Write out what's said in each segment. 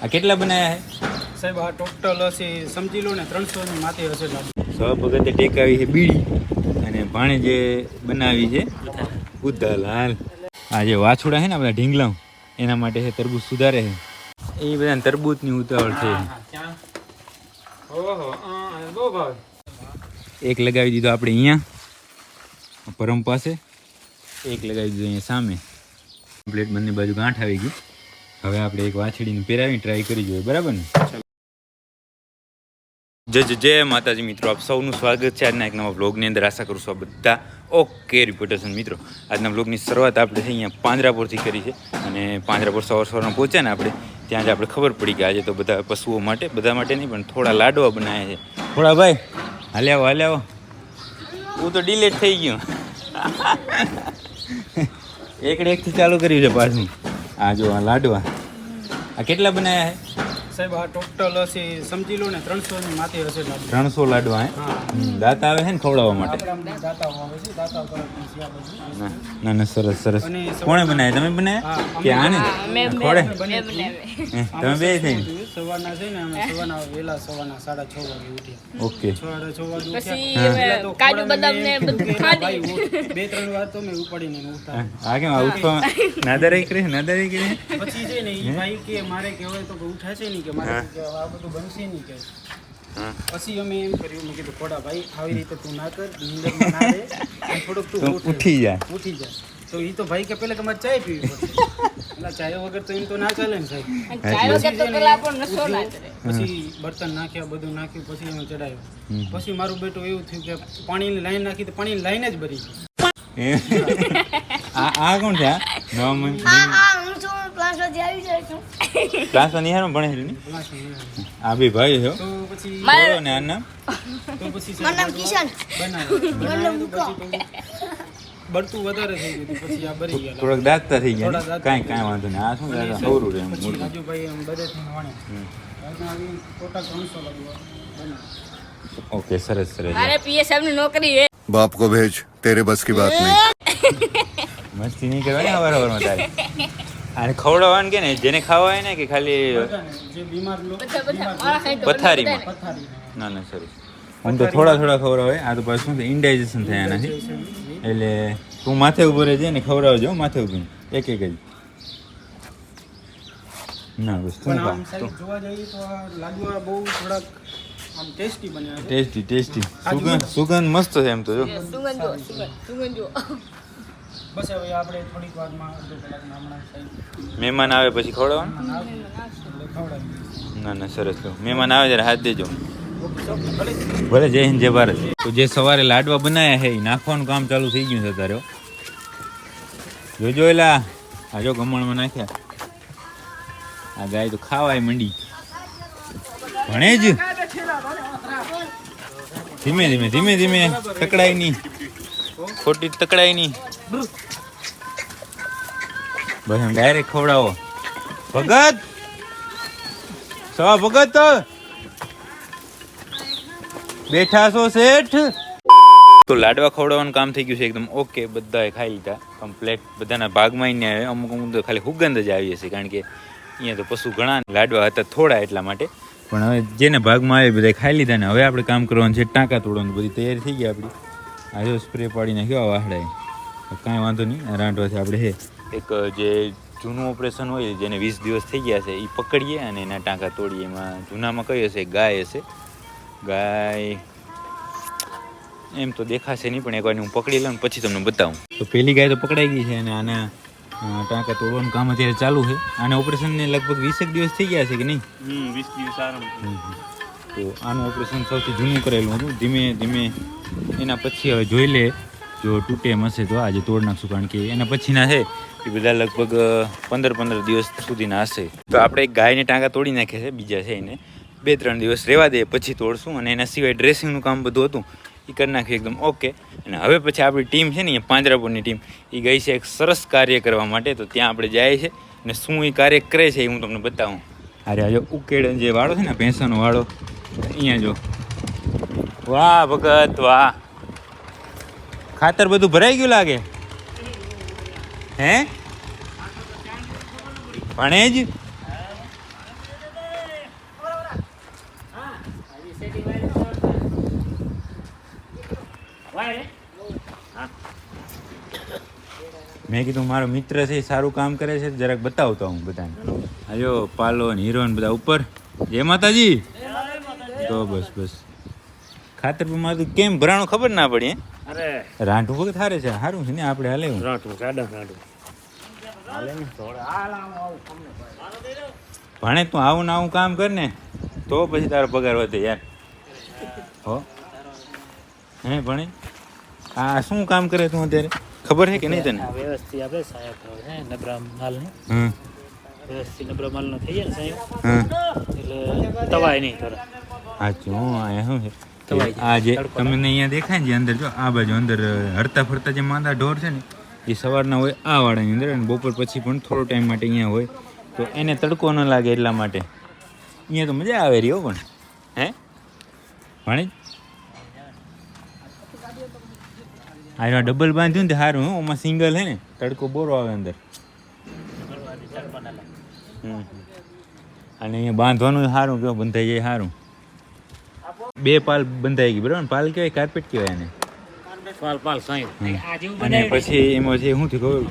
આ કેટલા બનાવ્યા છે સાહેબ? આ ટોટલ હશે સમજી લો ને 300 ની માથે હશે લાડુ. સહભગતે ટેકાવી છે બીડી અને ભાણે જે બનાવી છે બુદ્ધાલાલ. આ જે વાછોડા છે ને બધા ઢીંગલા એના માટે છે તરબૂચ સુધારે છે. એ બધા તરબૂચની ઉતાવળ છે. એક લગાવી દીધો આપણે અહીંયા પરમ પાસે, એક લગાવી દીધો અહીંયા સામે. કમ્પ્લીટ બંને બાજુ ગાંઠ આવી ગઈ. હવે આપણે એક વાછડીને પહેરાવી ટ્રાય કરી જોઈએ, બરાબર ને? જય માતાજી મિત્રો, આપ સૌનું સ્વાગત છે આજના એક નવા બ્લોગની અંદર. આશા કરું છું આ બધા ઓકે રિપોર્ટર્સ મિત્રો. આજના બ્લોગની શરૂઆત આપણે છે અહીંયા પાંજરાપોરથી કરી છે. અને પાંજરાપોર સવારમાં પહોંચ્યા ને આપણે ત્યાં જ આપણે ખબર પડી કે આજે તો બધા પશુઓ માટે, બધા માટે નહીં પણ થોડા લાડવા બનાવ્યા છે. થોડા ભાઈ હાલે આવો. હું તો ડિલેટ થઈ ગયો. એકથી ચાલુ કર્યું છે પાછું. આ જો આ લાડવા આ કેટલા બનાવ્યા છે સાહેબ? આ ટોટલ હશે સમજી લો ને 300 ની માથે હશે લાડુ. 300 લાડવા હે? દાતા આવે છે ને ખવડાવવા માટે? ના સરસ. કોણે બનાવ્યા? તમે બનાવ્યા કે આને ખોડે? તમે બે થઈ સવારના છે ને અમે સવારના વેલા સવારના 6:30 વાગે ઉઠ્યા. ઓકે 6:30 વાગે ઉઠ્યા. કાજુ બદામ ને બધું ખાધી. 2-3 વાર તો મેં ઉપાડીને ઉઠતા. આ કેમ ઉઠવા નાદારી કરે? પછી છે ને ઈ ભાઈ કે મારે કહેવાય તો ઉઠાશે નહીં કે મારે આ બધું બનશે નહીં કે. પછી અમે એમ કર્યું, મેં કીધું ખોડા ભાઈ આવી રીતે તું ના કર, નીંદરમાં ના રહે, થોડુંક તું ઉઠી જા. તો એ તો ભાઈ કે પહેલા તમારે ચાય પીવી પડશે. એટલે ચાય વગર તો એમ તો ના ચાલે ને સાહેબ. ચાય વગર તો પેલા પણ નશો ના કરે. પછી બર્તન નાખ્યા, બધું નાખ્યું, પછી અમે ચડાવ્યું. પછી મારું બેટું એવું થયું કે પાણીની લાઈન નાખી તો પાણીની લાઈન જ ભરી ગઈ. આ કોણ છે? ક્લાસમાં નિહારમાં ભણેલું ને? આ બે ભાઈ છે. તો પછી બોલો ને આ નામ. તો પછી બનાવ્યું. બળતું વધારે થઈ ગયું, પછી આ ભરી ગયા. થોડાક દાંતતા થઈ ગયા. કાંઈ વાંધો નહીં. આ શું સૌરું રહે. પછી રાજુભાઈ એમ બધેથી વણ્યા. ટોટલ 300 લાડવા બનાવ્યા. ઓકે સરસ. મારે પીએસએમ ની નોકરી હે. बाप को भेज, तेरे बस की बात नहीं. મસ્તી નહીં કરવાની અવારમાં તારે. અને ખવડાવવાનું કે ને જેને ખાવા હોય ને કે ખાલી જે બીમાર લોકો પથારીમાં? ના સરસ. હું તો થોડા ખવડાવે. આ તો પાછું શું ઇન્ડાઇજેશન થાય એનાથી. એટલે તું માથે ઉભો રહેજે ને ખવડાવજો. માથે ઉભી એક જ. ના બસ તું પણ આમ સાહેબ જોવા જઈએ તો આ લાડવા બહુ થોડાક આમ ટેસ્ટી બન્યા છે. ટેસ્ટી. સુગંધ મસ્ત છે એમ તો જો. સુગંધ જો. બસ હવે આપણે થોડીક વારમાં અડધો કલાકમાં હમણાં સાહેબ મહેમાન આવે પછી ખવડાવવાનું? ખવડાવી. ના સરસ. મહેમાન આવે ત્યારે હાથ દેજો. ભલે જય હિન્દ જય ભારત. તો જે સવારે લાડવા બનાવ્યા છે એ નાખવાનું કામ ચાલુ થઈ ગયું છે અત્યારે. જોજો એલા આ જો ગમણમાં નાખ્યા. આ ગાય તો ખાવાય મંડી. ભણે જ ધીમે તકડાય નહીં, ખોટી તકડાય નહીં. બસ એમ ડાયરેક્ટ ખવડાવો. ભગત બેઠા છો શેઠ? તો લાડવા ખવડાવવાનું કામ થઈ ગયું છે એકદમ ઓકે. બધાએ ખાઈ લીધા કમ્પ્લેટ. બધાના ભાગમાં ને આવે. અમુક તો ખાલી સુગંધ જ આવી હશે, કારણ કે અહીંયા તો પશુ ઘણા, લાડવા હતા થોડા એટલા માટે. પણ હવે જેને ભાગમાં આવે બધા ખાઈ લીધા ને હવે આપણે કામ કરવાનું છે ટાંકા તોડવાનું. બધી તૈયારી થઈ ગઈ આપણી. આજે સ્પ્રે પાડી નાખ્યો વાહડાએ. કાંઈ વાંધો નહીં. રાંધવાથી આપણે એક જે જૂનું ઓપરેશન હોય જેને 20 દિવસ થઈ ગયા છે એ પકડીએ અને એના ટાંકા તોડીએ. એમાં જૂનામાં કઈ હશે? ગાય હશે. ગાય એમ તો દેખાશે નહીં, પણ એકવાર હું પકડી લઉં પછી તમને બતાવું. તો પહેલી ગાય તો પકડાઈ ગઈ છે અને આના ટાંકા તોડવાનું કામ અત્યારે ચાલુ છે. આના ઓપરેશનને લગભગ 20 દિવસ થઈ ગયા છે કે નહીં? 20 દિવસ આરામ. તો આનું ઓપરેશન સૌથી જૂનું કરેલું હતું. ધીમે એના પછી હવે જોઈ લે, જો તૂટે એમ હશે તો આજે તોડ નાખશું, કારણ કે એના પછીના છે એ બધા લગભગ 15 દિવસ સુધીના હશે. તો આપણે એક ગાયને ટાંકા તોડી નાખે છે, બીજા છે એને 2-3 દિવસ રહેવા દે પછી તોડશું. અને એના સિવાય ડ્રેસિંગનું કામ બધું હતું એ કરી નાખ્યું એકદમ ઓકે. અને હવે પછી આપણી ટીમ છે ને એ પાંજરાપોરની ટીમ એ ગઈ છે એક સરસ કાર્ય કરવા માટે. તો ત્યાં આપણે જાય છે અને શું એ કાર્ય કરે છે એ હું તમને બતાવું. અરે આ જો ઉકેડ જે વાળો છે ને ભેંસાનો વાળો, અહીંયા જો. વાહ ભગત વાહ, ખાતર બધું ભરાઈ ગયું લાગે હે? ભણેજ મેં કીધું મારો મિત્ર છે એ સારું કામ કરે છે જરાક બતાવતો હું બધાને. આજો પાલો ને હીરો ને બધા ઉપર. જય માતાજી. તો બસ ખાતર પર મારું કેમ ભરાણું ખબર ના પડી. અરે રાંઢું વખત હારે છે, સારું છે ને આપણે હાલે. રાંટું સાડા રાંટું હાલે ને થોડા હાલ આવું ભણે તું આવું ને આવું કામ કર ને તો પછી તારો પગાર વધે યાર. હો હે ભણે આ શું કામ કરે તું અત્યારે ખબર છે કે નહીં તને? વ્યવસ્થિત આપણે સાહેબ હે નબળા માલ ને હમ વ્યવસ્થિત નબળા માલ નો થઈ જાય ને સાહેબ હા એટલે તવાય નહીં થોડા સાચું. હું અહીંયા શું છે તવાઈ આ જે તમને અહીંયા દેખાય ને જે અંદર જો આ બાજુ અંદર હરતા ફરતા જે માંદા ઢોર છે ને એ સવારના હોય આ વાળાની અંદર અને બપોર પછી પણ થોડો ટાઈમ માટે અહીંયા હોય તો એને તડકો ન લાગે એટલા માટે અહીંયા તો મજા આવે રહ્યો પણ હે ભણી આ ડબલ બાંધ્યું ને તે સારું હું ઓમાં સિંગલ હે ને તડકો બોરો આવે અંદર. અને અહીંયા બાંધવાનું સારું કેવું બંધાઈ જાય સારું. 2 પાલ બંધાઈ ગઈ બરાબર. પાલ કહેવાય કાર્પેટ કહેવાય એને. પાલ પાલ સાહેબ અને પછી એમાં જે શું થયું ખબર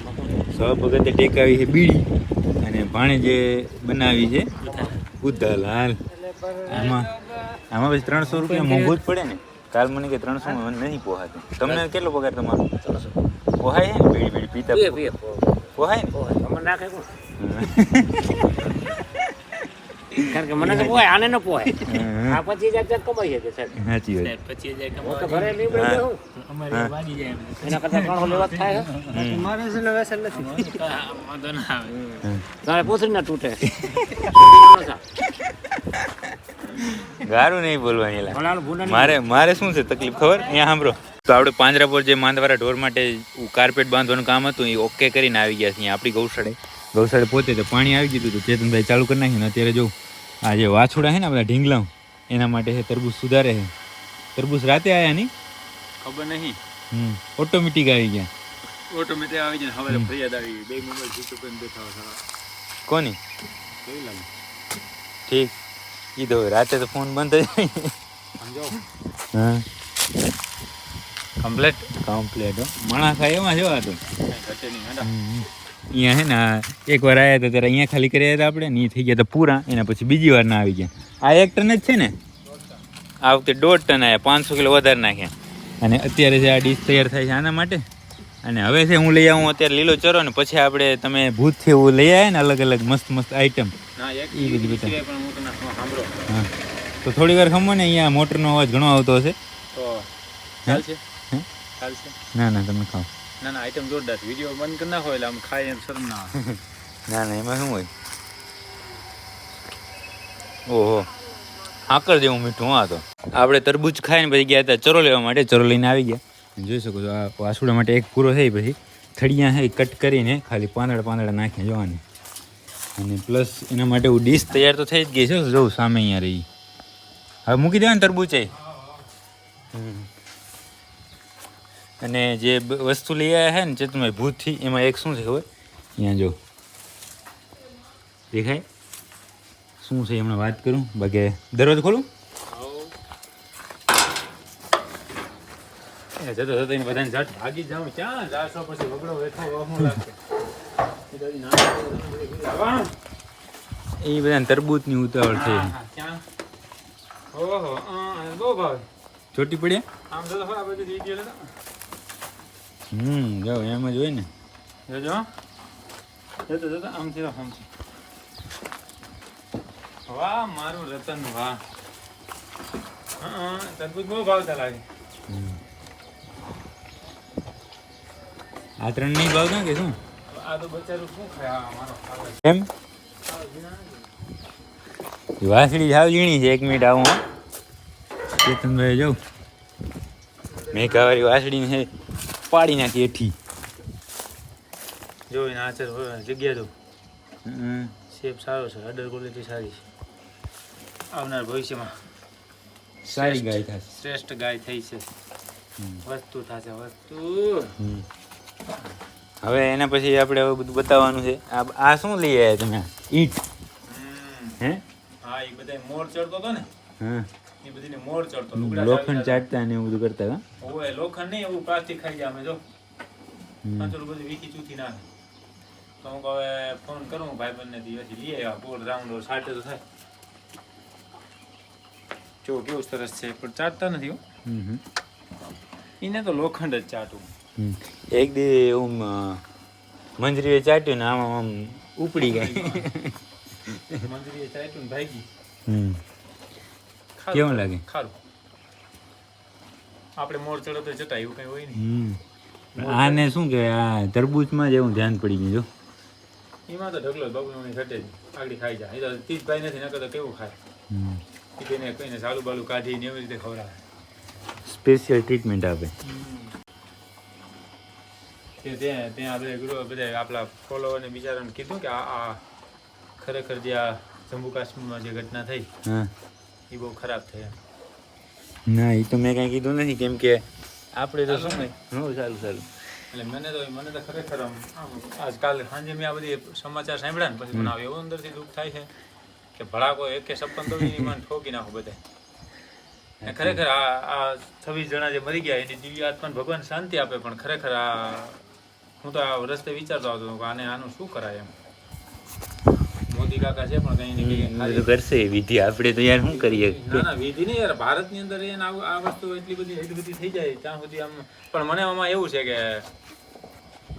સહભગતે ટેકાવી છે બીડી અને ભાણે જે બનાવી છે બુદ્ધાલાલ. આમાં પછી 300 રૂપિયા મોંઘું જ પડે ને. કાલ મને કે 300 મને નહીં પોહાતું. તમને કેટલો પગાર તમારો? પોહાય છે ને બીડી પીતા પોહાય ને? મને નાખે કોણ કારણ કે મને તો પોહાય આને ન પોહાય. આ 25,000 કમાઈ છે સાહેબ. સાચી વાત. 25,000 કમાઈ તો ઘરે નહીં પડે હું અમારે વાગી જાય એના કરતા 300 લેવા થાય મારે છે વ્યસન નથી વાંધો ના આવે તારે પોસરી ના તૂટે ગારું નહીં બોલવાની એલા. મારે શું છે તકલીફ ખબર? અહીંયા સાંભળો તો આપણે પાંજરાપોર જે માંદવાળા ઢોર માટે કાર્પેટ બાંધવાનું કામ હતું એ ઓકે કરીને આવી ગયા છે અહીંયા આપણી ગૌશાળે પોતે તો પાણી આવી ગયું હતું. ચેતનભાઈ ચાલુ કરી નાખ્યું. અત્યારે જો આ જે વાછોડા છે ને બધા ઢીંગલા એના માટે છે તરબૂચ સુધારે છે. તરબૂચ રાતે આવ્યા નહીં ખબર નહીં ઓટોમેટિક આવી ગયા. ઓટોમેટિક આવી જાય હવે ફરિયાદ આવી બે મોબાઈલ સ્વિચ ઓફ કરીને બેઠા હતા કોની ઠીક એ તો રાતે તો ફોન બંધ થઈ જાય. સમજો હા કમ્પ્લેટ માણસ ખાય એમાં જવા તો અહીંયા હે ને એકવાર આવ્યા હતા ત્યારે અહીંયા ખાલી કર્યા હતા આપણે ને થઈ ગયા હતા પૂરા. એના પછી બીજી વાર ના આવી ગયા. આ 1 ટન જ છે ને આ વખતે 1.5 ટન આવ્યા 500 કિલો વધારે નાખ્યા. અને અત્યારે જે આ ડીશ તૈયાર થાય છે આના માટે. અને હવે છે હું લઈ આવું અત્યારે લીલો ચરો ને પછી આપણે તમે ભૂતથી એવું લઈ આવ્યા ને અલગ મસ્ત આઈટમ એ બધી બતા. હા તો થોડી વાર ખમો ને અહીંયા મોટરનો અવાજ ઘણો આવતો હશે તો ચાલશે ના તમે ખાઓ. ના આઈટમ જોરદાર વિડીયો બંધ કરી નાખો એટલે આમ ખાઈ એમ શરમ ના આવે. ના એમાં શું હોય? ઓહો આકર જેવું મીઠું. હા તો આપણે તરબૂચ ખાઈને પછી ગયા હતા ચરો લેવા માટે. ચરો લઈને આવી ગયા. જોઈ શકો છો આ વાસુડા માટે એક પૂરો થઈ પછી થળિયા છે કટ કરીને ખાલી પાંદડા નાખ્યા જોવાની. અને પ્લસ એના માટે હું ડીશ તૈયાર તો થઈ જ ગઈ છે. જોઉં સામે અહીંયા રહી. હવે મૂકી દેવા ને તરબૂચે. અને જે વસ્તુ લઈ આવ્યા છે ને ચેતનભાઈ ભૂતથી એમાં એક શું છે ખબર? અહીંયા જો દેખાય શું છે હમણાં વાત કરું. બાકી દરવાજો ખોલું જતો એને બધાને ઝટ ભાગી જાવ ક્યાં જાશો પછી વગડો બેઠો હું લાગશે એ બધા તરબૂચની ઉતાવળ છે. ક્યાં ઓહો બહુ ભાવ ચોટી પડ્યા. આમ તો આ બધી વિડીયો લેતા જાઓ એમ જ હોય ને. જોજો જતો આમથી આમથી વાહ મારું રતન વાહ. તરબૂચ બહુ ભાવતા લાગે. આ 3 નહીં ભાવતા કે શું? આ તો બચારું શું ખાય મારો એમ વાસળી સાવ ઝીણી છે. 1 મિનિટ આવું. ચેતનભાઈ જાઉં મેઘાવાળી વાસળી છે પાડી નાખી એઠી. જોઈને આચર જગ્યા દો શેપ સારો છે. અડર ક્વોલિટી સારી છે. આવનાર ભવિષ્યમાં સારી ગાય થશે. શ્રેષ્ઠ ગાય થઈ છે. વસ્તુ થશે વસ્તુ. હવે એના પછી આપણે હવે બધું બતાવવાનું છે. આ શું લઈ આવ્યા તમે? ઈંટ હે? હા એ બધા મોર ચડતો હતો ને હા એ બધીને મોર ચડતો લોખંડ ચાટતા ને એવું બધું કરતા કા ઓય લોખંડ નહીં એવું પ્લાસ્ટિક ખાઈ જાય અમે જો કાંચોલું બધું વીખી ચૂથી નાખે તો હું હવે ફોન કરું ભાઈબંધને દિવસથી લઈ આવ્યા બોલ રાઉન્ડ સાટે તો થાય જો કેવું સરસ છે પણ ચાટતા નથી હો એને તો લોખંડ જ ચાટવું એક દી એવું મંજરીએ ચાટ્યું ને આમાં આમ ઉપડી ગઈ મંજરીએ ચાટ્યું ને ભાગી કેવું લાગે ખારું આપણે મોર ચડો તો જતા એવું કઈ હોય નહીં આને શું કે આ તરબૂચમાં જ એવું ધ્યાન પડી ગયું જો એમાં તો ઢગલો બબલુની ઘટે જ આગળ ખાઈ જાય એ તો તીજભાઈ નથી નકર તો કેવું ખાય એને કહીને સાલું બાલું કાઢીને એવી રીતે ખવડાવે સ્પેશિયલ ટ્રીટમેન્ટ આપે ત્યાં બધા આપણા ફોલોવરને બિચારાને કીધું કે આ ખરેખર જે આ જમ્મુ કાશ્મીરમાં જે ઘટના થઈ હા એ બહુ ખરાબ થઈ ના એ તો મેં કાંઈ કીધું નથી કેમ કે આપણે તો શું હું સારું એટલે મને તો ખરેખર આમ આજકાલ સાંજે મેં આ બધી સમાચાર સાંભળ્યા ને પછી મને એવું અંદરથી દુઃખ થાય છે કે ભડાકો એકે સપન તો મને ઠોકી નાખો બધા ખરેખર આ 26 જણા જે મરી ગયા એની દિવ્ય આત્માને ભગવાન શાંતિ આપે પણ ખરેખર આ હું તો આ રસ્તે વિચારતો આવતો કે આનું શું કરાય એમ મોદી કાકા છે પણ કઈ ને કઈ કરશે વિધિ આપણે તો યાર શું કરીએ ના વિધિ નહીં યાર ભારતની અંદર એને આ વસ્તુ એટલી બધી થઈ જાય ત્યાં સુધી આમ પણ મને આમાં એવું છે કે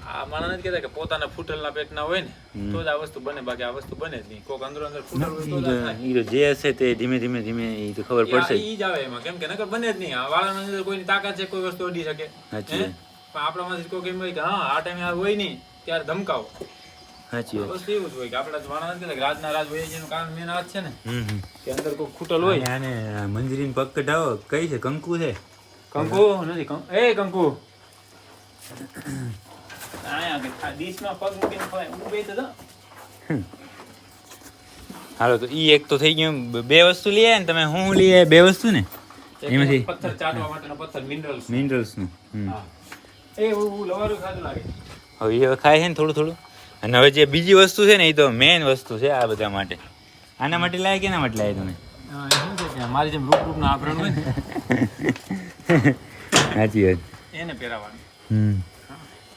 આ માણસ નથી કહેતા કે પોતાના ફૂટેલના પેટના હોય ને તો જ આ વસ્તુ બને બાકી આ વસ્તુ બને જ નહીં કોક અંદર ફૂટેલ હોય તો જ થાય જે હશે તે ધીમે ધીમે એ તો ખબર પડશે ઈ જ આવે એમાં કેમ કે નકર બને જ નહીં આ વાળાના અંદર કોઈની તાકાત છે કોઈ વસ્તુ અડી શકે પણ આપણામાંથી કોઈ એમ હોય કે હા આ ટાઈમે આ હોય નહીં ત્યારે ધમકાવો સાચી વાત વસ્તુ એવું જ હોય કે આપણા વાળા નથી કહેતા કે રાજના રાજ હોય જેનું કારણ મેન રાજ છે ને કે અંદર કોઈ ખૂટલ હોય આને મંજરીને પગ કઢાવો કઈ છે કંકુ છે કંકુ નથી કંકુ આયા ડીશમાં પગ મૂકીને ખવાય હું બે તો હાલો તો ઈ એક તો થઈ ગયું બે વસ્તુ લઈ આવ્યા ને તમે હું લઈ આવ્યા બે વસ્તુ ને એમાંથી પથ્થર ચાટવા માટેનો પથ્થર મિનરલ્સનું હા એ હું લવારું ખાધું લાગે હવે એ ખાય છે ને થોડું અને હવે જે બીજી વસ્તુ છે ને એ તો મેઇન વસ્તુ છે આ બધા માટે આના માટે લાવ્યા કેના માટે લાવ્યા તમે શું છે કે મારી જેમ રૂપના આભરણ હોય ને સાચી વાત એને પહેરાવાનું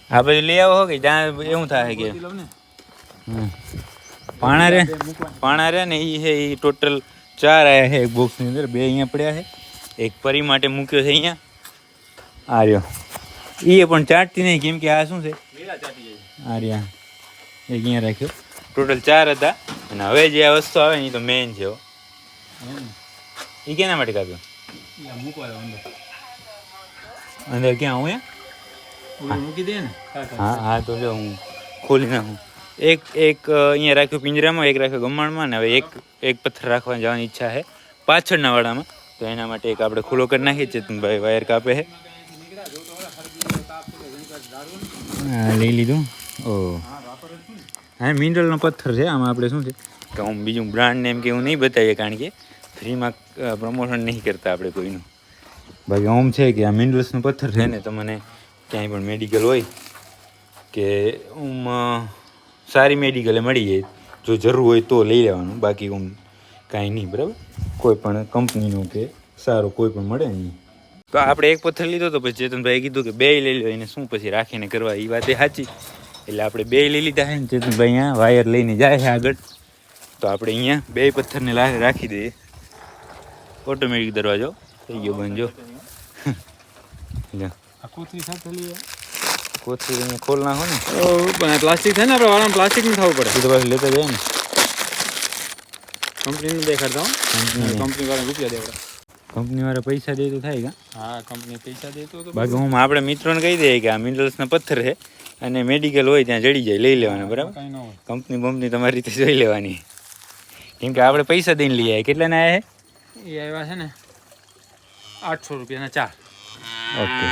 આ બધું લઈ આવો કે ત્યાં એવું થાય કે પાણા રે ને એ છે એ ટોટલ 4 આવ્યા છે એક બોક્સની અંદર 2 અહીંયા પડ્યા છે એક પરી માટે મૂક્યો છે અહીંયા આ રહ્યો એ પણ ચાટતી નહીં કેમ કે આ શું છે આ રહ્યા એક અહીંયા રાખ્યો ટોટલ 4 હતા અને હવે જે આ વસ્તુ આવે ને એ તો મેઇન છે એ કેના માટે કાપ્યો અંદર ક્યાં હું મૂકી દે ને હા તો જો હું ખોલી નાખું એક અહીંયા રાખ્યું પિંજરામાં એક રાખ્યો ગમાણમાં ને હવે એક પથ્થર રાખવાની જવાની ઈચ્છા છે પાછળના વાડામાં તો એના માટે એક આપણે ખુલ્લો કરી નાખીએ ચેતનભાઈ વાયર કાપે છે હા લઈ લીધું હા મિનરલનો પથ્થર છે આમાં આપણે શું છે કે હું બીજું બ્રાન્ડ નેમ કે એવું નહીં બતાવીએ કારણ કે ફ્રીમાં પ્રમોશન નહીં કરતા આપણે કોઈનું બાકી આમ છે કે આ મિનરલ્સનો પથ્થર છે ને તમને ક્યાંય પણ મેડિકલ હોય કે સારી મેડિકલે મળી જાય જો જરૂર હોય તો લઈ લેવાનું બાકી કાંઈ નહીં બરાબર કોઈ પણ કંપનીનું કે સારું કોઈ પણ મળે નહીં તો આપણે એક પથ્થર લીધો તો પછી ચેતનભાઈએ કીધું કે 2 લઈ લો એને શું પછી રાખીને કરવા એ વાત એ સાચી એટલે આપણે 2 લઈ લીધા છે ને ચેતનભાઈ અહીંયા વાયર લઈને જાય છે આગળ તો આપણે અહીંયા 2 પથ્થરને રાખી દઈએ ઓટોમેટિક દરવાજો થઈ ગયો બંધ જો કોથળી સાથે લઈએ કોથળી અહીંયા ખોલ નાખો ને પણ પ્લાસ્ટિક થાય ને આપણે વાળામાં પ્લાસ્ટિક નહીં થવું પડે એ તો પાછું લેતા જાય ને કંપનીનું દેખાડતા હો કંપની વાળા રૂપિયા દેવડા કંપની વાળા પૈસા દે તો થાય કા હા કંપની પૈસા દે તો બાકી હું આપણે મિત્રોને કહી દઈએ કે આ મિનરલ્સના પથ્થર છે અને મેડિકલ હોય ત્યાં જડી જાય લઈ લેવાના બરાબર કંઈ ન હોય કંપની તમારી રીતે જોઈ લેવાની કેમ કે આપણે પૈસા દઈને લઈ આવ્યા કેટલાના આવ્યા એ આવ્યા છે ને 800 રૂપિયાના 4 ઓકે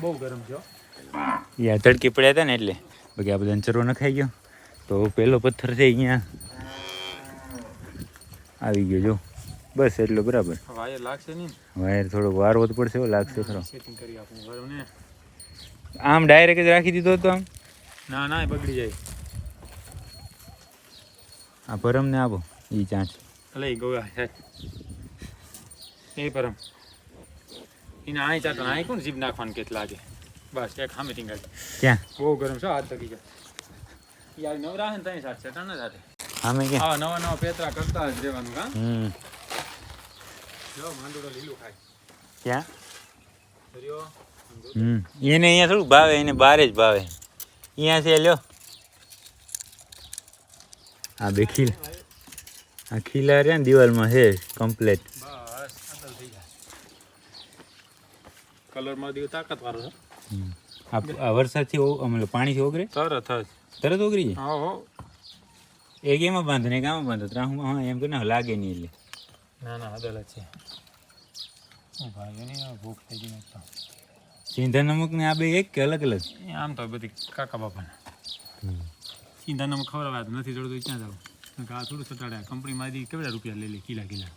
બહુ ગરમ છે યા તડકી પડ્યા હતા ને એટલે બાકી આ બધા ચરો નખાઈ ગયો તો પહેલો પથ્થર છે અહીંયા આવી ગયો જો બસ એટલો બરાબર વાયર લાગશે નહીં વાયર થોડોક વારવો જ પડશે લાગશે ખરો સેટિંગ કરી આપું બરાબર ને આમ ડાયરેક્ટ જ રાખી દીધો હતો આમ ના બગડી જાય આ પરમને આપો એ ચાંચ લઈ ગયો હે એ પરમ એને આઈ ચાટો આઈ કોણ જીભ નાખવાનું કેટ લાગે બસ એક હામે ટીંગાય ક્યાં બહુ ગરમ છે હાથ તકી ગયા યાર નવરા હે ને તઈ સાથે ચટાણ સાથે આમે ક્યાં આવા નવા પેતરા કરતા જ રહેવાનું કા હમ જો માંડુડો લીલું ખાય ક્યાં દરિયો એને અહીંયા થોડું ભાવે એને બારે જ ભાવે અહીંયા છે લ્યો આ બે આ ખીલા રહ્યા ને દિવાલમાં છે કમ્પ્લેટ બસ અદલ થઈ જાય કલરમાં દીવ તાકાત વાળો છે આ વરસાદથી મતલબ પાણીથી ઓગરે તરત જ તરત ઓગરી જાય હા હો એક એમાં બાંધો ને એક આમાં બાંધો ત્રાહું હા એમ કે ના લાગે નહીં એટલે ના ના અદલ જ છે હું ભાઈ એની ભૂખ થઈ ગઈ નથી સિંધા નમક ને આ બે એક કે અલગ અલગ આમ તો બધી કાકા બાપાને સીધા નમક ખવડાવ્યા તો નથી જોડતું ક્યાં જાવ આ થોડું સટાડ્યા કંપનીમાંથી કેવડા રૂપિયા લઈ લે કિલા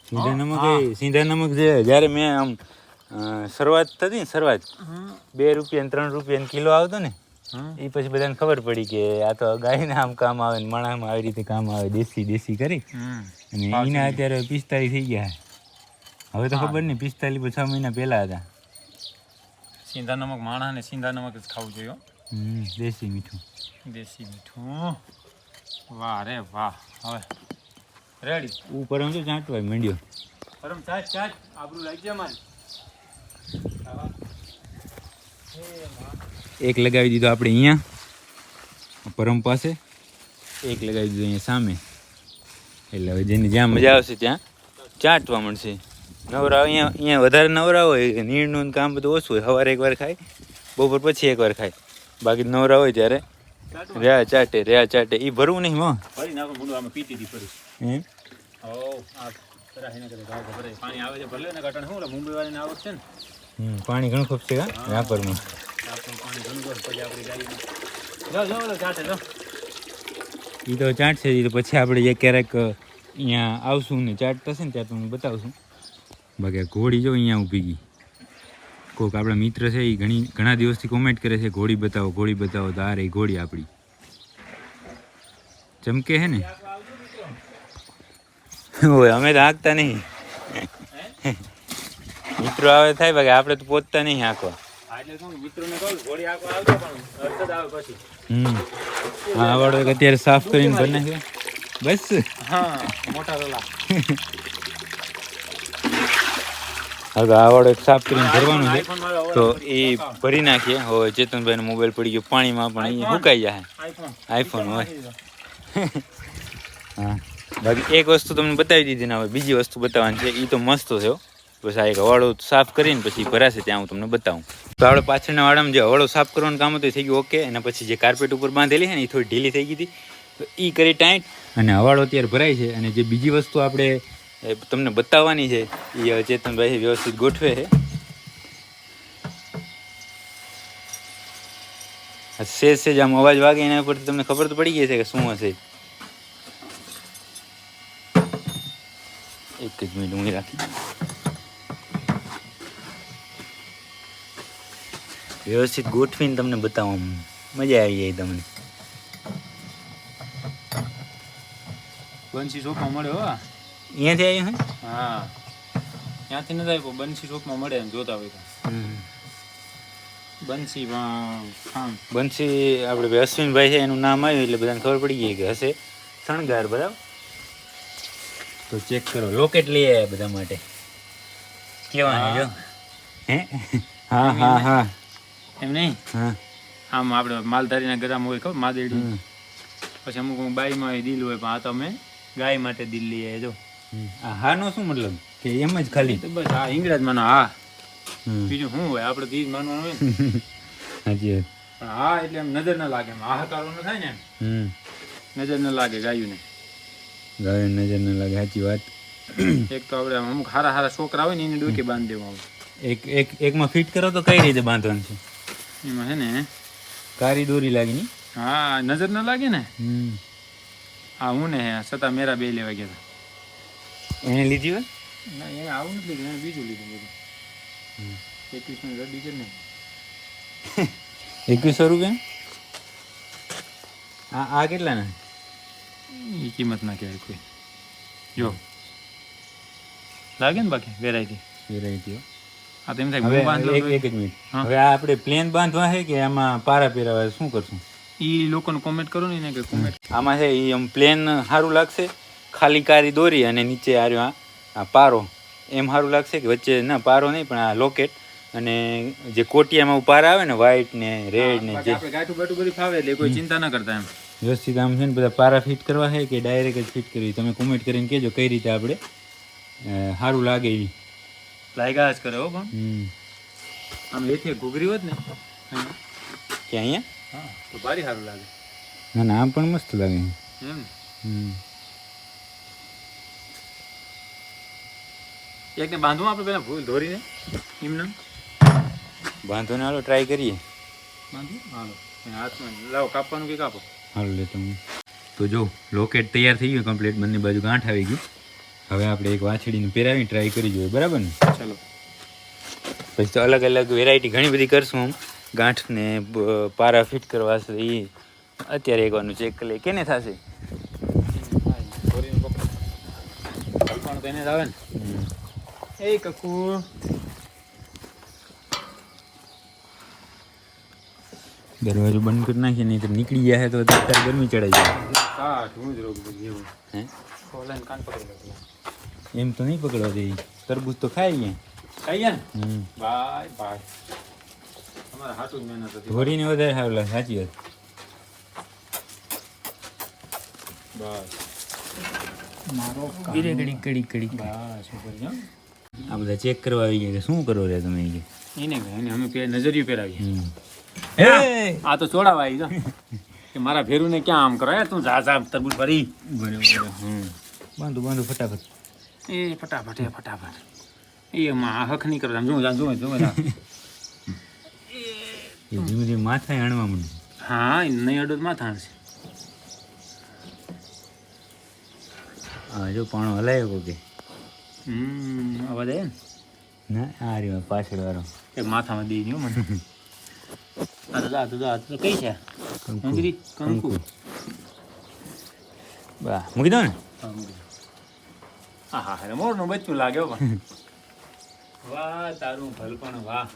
સિંધા નમક સિંધા નમક જે જ્યારે મેં આમ શરૂઆત થતી ને શરૂઆત 2 રૂપિયા ને 3 રૂપિયા કિલો આવતો ને એ પછી બધાને ખબર પડી કે આ તો ગાયને આમ કામ આવે ને માણસમાં આવી રીતે કામ આવે દેશી કરી અને એના અત્યારે 45 થઈ ગયા હવે તો ખબર નહીં 45 6 મહિના પહેલા હતા સીધા નમક માણસને સીધા નમક જ ખાવું જોઈએ દેશી મીઠું દેશી મીઠું વાહ રે વાહ હવે રેડી ઉપર આમ જો ચાંટવાય માંડ્યો પરમ ચાટ ચાટ આબરૂ લાગી જાય મારે એક લગાવી દીધો આપણે અહીંયા પરમ પાસે એક લગાવી દીધો અહીંયા સામે એટલે હવે જેને જ્યાં મજા આવશે ત્યાં ચાટવા મળશે નવરા અહીંયા વધારે નવરા હોય નીરનું કામ બધું ઓછું હોય સવારે એકવાર ખાય બપોર પછી એકવાર ખાય બાકી નવરા હોય ત્યારે રહ્યા ચાટે એ ભરવું નહીં માં ફરી નાખો મૂળું આમાં પીતી હતી ફરી એમ ઓ આ તરાહીને કરે ગાવ ભરે પાણી આવે છે ભલે ને કાટણ શું મુંબઈ વાળાને આવક છે ને પાણી ઘણું ખપશે હા રાપરમાં આપણું પાણી ઘણું બધું પછી આપણી ગાડીમાં જાઓ જાઓ ચાટે જાઓ એ તો ચાટશે એ તો પછી આપણે જે ક્યારેક અહીંયા આવશું ને ચાટ થશે ને ત્યાં તમને બતાવશું બાકી ઘોડી જો અહીંયા ઊભી ગઈ કોઈક આપણા મિત્ર છે એ ઘણા દિવસથી કોમેન્ટ કરે છે ઘોડી બતાવો તો આ રહી ઘોડી આપણી ચમકે છે ને હોય અમે તો હાંકતા નહીં મિત્રો આવે થાય બાકી આપણે તો પહોંચતા નહીં હાંકવા એટલે તો મિત્રોને કહું ઘોડી આખો આવજો પણ અડધો જ આવે પછી હા વાળો અત્યારે સાફ કરીને ભરી નાખ્યો બસ હા મોટા રોલા હવે આ વાળો સાફ કરીને ભરવાનું છે તો એ ભરી નાખીએ હવે ચેતનભાઈનો મોબાઈલ પડી ગયો પાણીમાં પણ અહીંયા સુકાઈ જાય આઈફોન હોય હા બાકી એક વસ્તુ તમને બતાવી દીધી ને હવે બીજી વસ્તુ બતાવવાની છે એ તો મસ્ત છે બસ આ એક હવાળો સાફ કરીને પછી ભરાશે ત્યાં હું તમને બતાવું તો આપણે પાછળના વાડામાં જે હવાળો સાફ કરવાનું કામ હતું એ થઈ ગયું ઓકે અને પછી જે કાર્પેટ ઉપર બાંધેલી છે ને એ થોડી ઢીલી થઈ ગઈ હતી તો એ કરી ટાઈટ અને હવાળો અત્યારે ભરાય છે અને જે બીજી વસ્તુ આપણે તમને બતાવવાની છે એ ચેતનભાઈ વ્યવસ્થિત ગોઠવે છે સેજ આમ અવાજ વાગે એના પરથી તમને ખબર તો પડી ગઈ છે કે શું હશે એક જ મિનિટ હું રાખી વ્યવસ્થિત ગોઠવીને તમને બતાવવામાં મજા આવી જાય તમને બંસી શોપમાં મળે હો અહીંયાથી આવ્યું હે હા ત્યાંથી નથી આવ્યો બંસી શોપમાં મળે એમ જોતા હોય તો બંસીમાં હા બંસી આપણે અશ્વિનભાઈ છે એનું નામ આવ્યું એટલે બધાને ખબર પડી ગઈ કે હશે શણગાર બરાબર તો ચેક કરો લોકેટ લઈ આવ્યા બધા માટે કેવાની જો હે હા હા હા એમ નહીં હા આમ આપણે માલધારીના ગરામ હોય ખબર માદેડી પછી અમુક બાઈમાં દિલ હોય પણ આ તો અમે ગાય માટે દિલ લઈએ જો હા નો શું મતલબ કે એમ જ ખાલી તો બસ આ ઇંગ્રેજ માનો હા બીજું શું હોય આપણે તો ઈ જ માનવાનું હોય ને હાજી પણ હા એટલે એમ નજર ના લાગે એમ હાહાકારો ન થાય ને એમ નજર ન લાગે ગાયુંને ગાયો નજર ન લાગે સાચી વાત એક તો આપણે અમુક હારા હારા છોકરા હોય ને એને ડોકી બાંધી દેવું આવે એકમાં ફિટ કરો તો કઈ રીતે બાંધવાનું છે એમાં છે ને કારી દોરી લાગી ની હા નજર ન લાગે ને હા હું ને છતાં મેરા બે લેવા ગયા હતા એને લીધી હોય ના એને આવું નથી લીધું એને બીજું લીધું બધું 21 રડી છે ને 2100 રૂપિયા આ કેટલા ના એ કિંમત ના કહેવાય કોઈ જો લાગે ને બાકી વેરાયટી વેરાયટી આ તેમ થાય હવે હું બાંધલો એક જ મિનિટ હા. હવે આ આપણે પ્લેન બાંધવા છે કે આમાં પારા પહેરાવા શું કરશું? ઈ લોકોને કોમેન્ટ કરો ને કે કોમેન્ટ આમાં છે એ આમ પ્લેન સારું લાગશે, ખાલી કારી દોરી અને નીચે આ પારો એમ સારું લાગશે કે વચ્ચે ના પારો નહીં પણ આ લોકેટ અને જે કોટિયામાં પારા આવે ને વ્હાઈટ ને રેડ ને જે આપણે ગાંઠું બાટું બધી ફાવે એટલે કોઈ ચિંતા ના કરતા એમ. વ્યવસ્થિત આમ છે ને બધા પારા ફિટ કરવા છે કે ડાયરેક્ટ જ ફિટ કરવી? તમે કોમેન્ટ કરીને કહેજો કઈ રીતે આપણે સારું લાગે એ. લાગ્યા જ કરે હો પણ હમ આમ એથી ઘૂઘરી હોત ને કે અહીંયા હા તો ભારી સારું લાગે ના ના આમ પણ મસ્ત લાગે. એમ હમ એકને બાંધવું આપણે પહેલા ભૂલ ધોરીને એમને વાંધો ના હાલો ટ્રાય કરીએ. બાંધવું હાલો હાથમાં લાવો કાપવાનું કે કાપો હાલો લેતો હું. તો જો લોકેટ તૈયાર થઈ ગયું કમ્પ્લીટ, બંને બાજુ ગાંઠ આવી ગયું. હવે આપણે એક વાછડીને પહેરાવી ટ્રાય કરી જોઈએ, બરાબર ને? ચલો પછી તો અલગ અલગ વેરાયટી ઘણી બધી કરશું આમ ગાંઠ ને પારા ફિટ કરવા છે એ અત્યારે એકવાનું ચેક કરી લઈએ કેને થશે. ધોરીને પકડ હલપાણું તો એને જ આવે ને એ કકુ દરવાજો બંધ કરી નાખીએ નહીં તો નીકળી જાય તો અત્યારે ગરમી ચડાઈ જાય. કાઠ હું જ રોગ જેવું હે ખોલાઈને કાન પકડી લો એમ તો નહીં પકડવા દે, તરબૂચ તો ખાઈ ગયા. ખાઈ ગયા ને હમ બાય બાય તમારે હાટું જ મહેનત હતી ધોરીને વધારે સારું લાગે, સાચી વાત. બસ મારો કડી કડી કડી બસ ઉપર જાઓ આ બધા ચેક કરવા આવી ગયા કે શું કરો રે તમે કે એને અમે નજરિયું પહેરાવીએ હે આ તો ચોડાવા આવી જા કે મારા ભેરુને ક્યાં આમ કરો તું જા જા તરબૂચ ભરી બરાબર. બાંધો બાંધો ફટાફટ. એ ફટાફટ એ માં હક નહીં કરો જો જા જો એ ધીમે ધીમે માથા આણવા માંડે. હા નહીં અડો માં થાણ છે હા જો પાણો હલાયો કે અવાજ આવે ને ના આ રહ્યો પાછળ વાળો એક માથામાં દઈ દઉં મને આ તો જા કઈ છે કંકરી કંકુ બા મૂકી દો ને. હા હા મોરનું બચ્ચું લાગે હો પણ વાહ તારું ભલપણ વાહ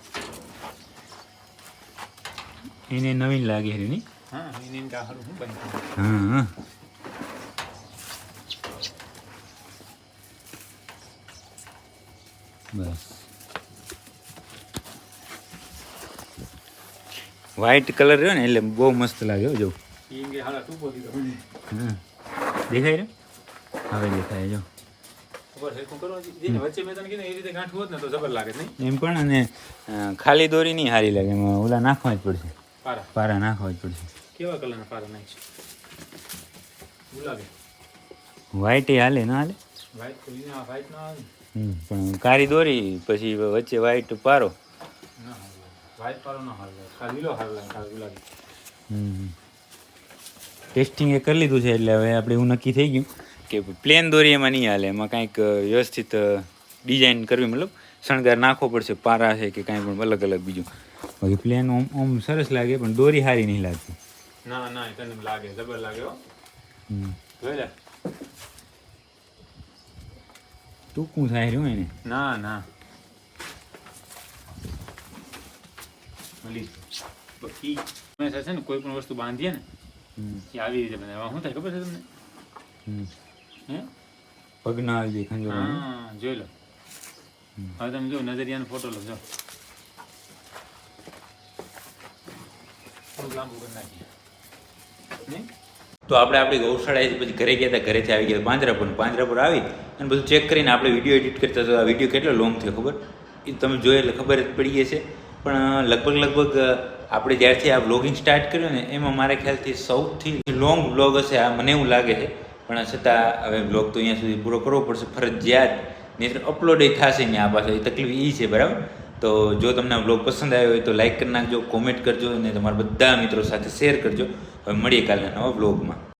એને નવીન લાગે છે નહીં. હા એને કા હારું હું બની હા હા બસ વ્હાઈટ કલર રહ્યો ને એટલે બહુ મસ્ત લાગે હો. જો એમ કે હાલા ટૂંકો દીધો હા દેખાય રહ્યો, હવે દેખાય જો ખબર છે શું કરો જેને વચ્ચે મેં તને કીધું એ રીતે ગાંઠ હોત ને તો જબર લાગે નહીં એમ પણ. અને ખાલી દોરી નહીં સારી લાગે, એમાં ઓલા નાખવા જ પડશે, પારા પારા નાખવા જ પડશે. કેવા કલરના પારા નાખ છે ગુલાબી વ્હાઈટ એ હાલે ના હાલે. વ્હાઈટ તો એને વ્હાઈટ ના આવે ને પણ કાળી દોરી પછી વચ્ચે વ્હાઈટ પારો. ના હાલ વ્હાઈટ પારો ના હાલ ખાલી લીલો હાલ લાગે ખાલી ગુલાબી ટેસ્ટિંગ એ કરી લીધું છે એટલે હવે આપણે એવું નક્કી થઈ ગયું કે પ્લેન દોરી એમાં નહીં હાલે, એમાં કાંઈક વ્યવસ્થિત ડિઝાઇન કરવી, મતલબ શણગાર નાખવો પડશે, પારા છે કે કાંઈ પણ અલગ અલગ બીજું. બાકી પ્લેન ઓમ સરસ લાગે પણ દોરી સારી નહીં લાગતી. ના ના તને લાગે જબર લાગે હો જોઈ લે ટૂંકું થાય રહ્યું એને. ના ના મળી ઈ હંમેશા છે ને કોઈ પણ વસ્તુ બાંધીએ ને એ આવી રીતે બનાવે શું થાય ખબર છે તમને હે પગના આવી જાય ખંજોરો. હા જોઈ લો હવે તમે જો નજરિયાનો ફોટો લો જો થોડુંક લાંબુ કરી નાખીએ નહીં તો આપણે આપણી ગૌશાળાએથી પછી ઘરે ગયા હતા, ઘરેથી આવી ગયા પાંજરાપુર આવી અને બધું ચેક કરીને આપણે વિડીયો એડિટ કરતા તો આ વિડીયો કેટલો લોંગ થયો ખબર? એ તમે જોઈ એટલે ખબર જ પડી છે. પણ લગભગ આપણે જ્યારથી આ બ્લોગિંગ સ્ટાર્ટ કર્યું ને એમાં મારા ખ્યાલથી સૌથી લોંગ બ્લોગ હશે આ, મને એવું લાગે છે. પણ છતાં હવે બ્લોગ તો અહીંયા સુધી પૂરો કરવો પડશે ફરજિયાત, નહીં અપલોડ એ થશે નહીં આ પાછળ. એ તકલીફ એ છે, બરાબર? તો જો તમને આ બ્લોગ પસંદ આવ્યો હોય તો લાઈક કરી નાખજો, કોમેન્ટ કરજો અને તમારા બધા મિત્રો સાથે શેર કરજો. હવે મળીએ કાલના નવા બ્લોગમાં.